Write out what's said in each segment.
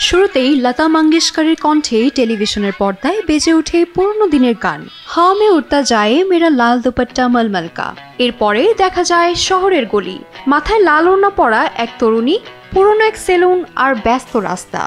শুরুতেই লতা মঙ্গেশকরের কণ্ঠে টেলিভিশনের পর্দায় বেজে ওঠে পুরনো দিনের গান হাওয়া মে উড়তা যায় মেরা লাল দুপাট্টা মলমল কা। এরপরে দেখা যায় শহরের গলি, মাথায় লাল ওড়না পরা এক তরুণী, পুরনো এক সেলুন আর ব্যস্ত রাস্তা।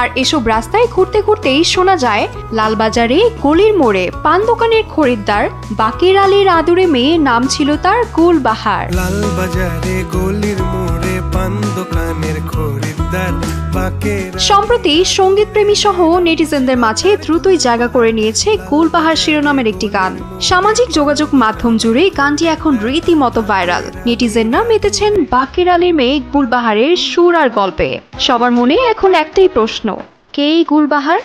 আর এসব রাস্তায় ঘুরতে ঘুরতেই শোনা যায় লালবাজারে গলির মোড়ে পান দোকানের খরিদ্দার বাকের আলীর আদুরে মেয়ে, নাম ছিল তার গুলবাহার। লালবাজারে গলির মোড়ে পান দোকানের খরিদ্দার বাকের। সম্প্রতি সঙ্গীত প্রেমী সহ নেটিজেনদের মাঝে দ্রুতই জায়গা করে নিয়েছে গুলবাহার শিরোনামের একটি গান। সামাজিক যোগাযোগ মাধ্যম জুড়ে গানটি এখন রীতিমতো ভাইরাল। নেটিজেনরা মেতেছেন বাকের আলীর মেয়ে গুলবাহারের সুর আর গল্পে। সবার মনে এখন একটাই প্রশ্ন, কে এই গুলবাহার?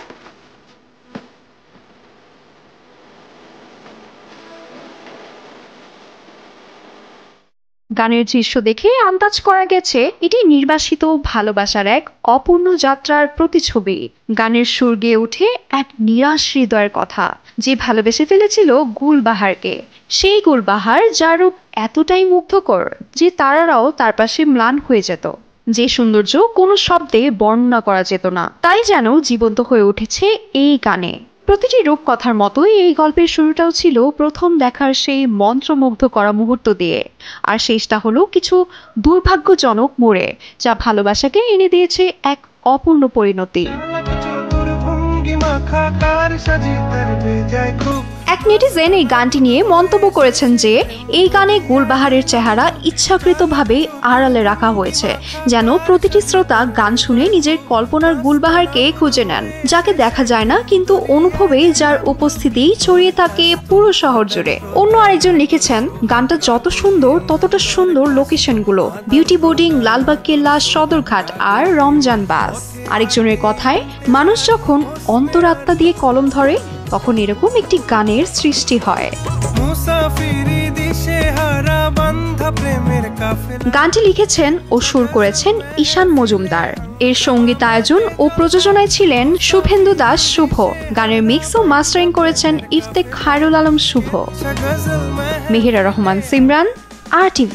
গানের দৃশ্য দেখে আন্দাজ করা গেছে এটি নির্বাসিত ভালোবাসার এক অপূর্ণ যাত্রার প্রতিছবি। গানের সুর গেয়ে ওঠে এক নিরাশ হৃদয়ের কথা, যে ভালোবেসে ফেলেছিল গুলবাহারকে। সেই গুলবাহার যার রূপ এতটাই মুগ্ধকর যে তারারাও তার পাশে ম্লান হয়ে যেত, যে সৌন্দর্য কোনো শব্দে বর্ণনা করা যেত না, তাই যেন জীবন্ত হয়ে উঠেছে এই গানে। প্রতিটি রূপকথার মতোই এই গল্পের শুরুটাও ছিল প্রথম দেখার সেই মন্ত্রমুগ্ধ করা মুহূর্ত দিয়ে, আর শেষটা হলো কিছু দুর্ভাগ্যজনক মোড়ে, যা ভালোবাসাকে এনে দিয়েছে এক অপূর্ণ পরিণতি। এক নেটিজেন এই গানটি নিয়ে মন্তব্য করেছেন যে এই গানে গুলবাহারের চেহারা ইচ্ছাকৃতভাবে আড়ালে রাখা হয়েছে, যেন প্রতিটি শ্রোতা গান শুনে নিজের কল্পনার গুলবাহারকে খুঁজে নেন, যাকে দেখা যায় না কিন্তু অনুভবে যার উপস্থিতি ছড়িয়ে থাকে পুরো শহর জুড়ে। অন্য আরেকজন লিখেছেন, গানটা যত সুন্দর ততটা সুন্দর লোকেশনগুলো, বিউটি বোর্ডিং, লালবাগ কেল্লা, সদরঘাট আর রমজান বাস। আরেকজনের কথায়, মানুষ যখন অন্তরাত্মা দিয়ে কলম ধরে তখন এরকম একটি গানের সৃষ্টি হয়। গানটি লিখেছেন ও সুর করেছেন ঈশান মজুমদার। এর সঙ্গীত আয়োজন ও প্রযোজনায় ছিলেন শুভেন্দু দাস শুভ। গানের মিক্স ও মাস্টারিং করেছেন ইফতেক খায়রুল আলম শুভ। মেহেরা রহমান সিমরান, RTV।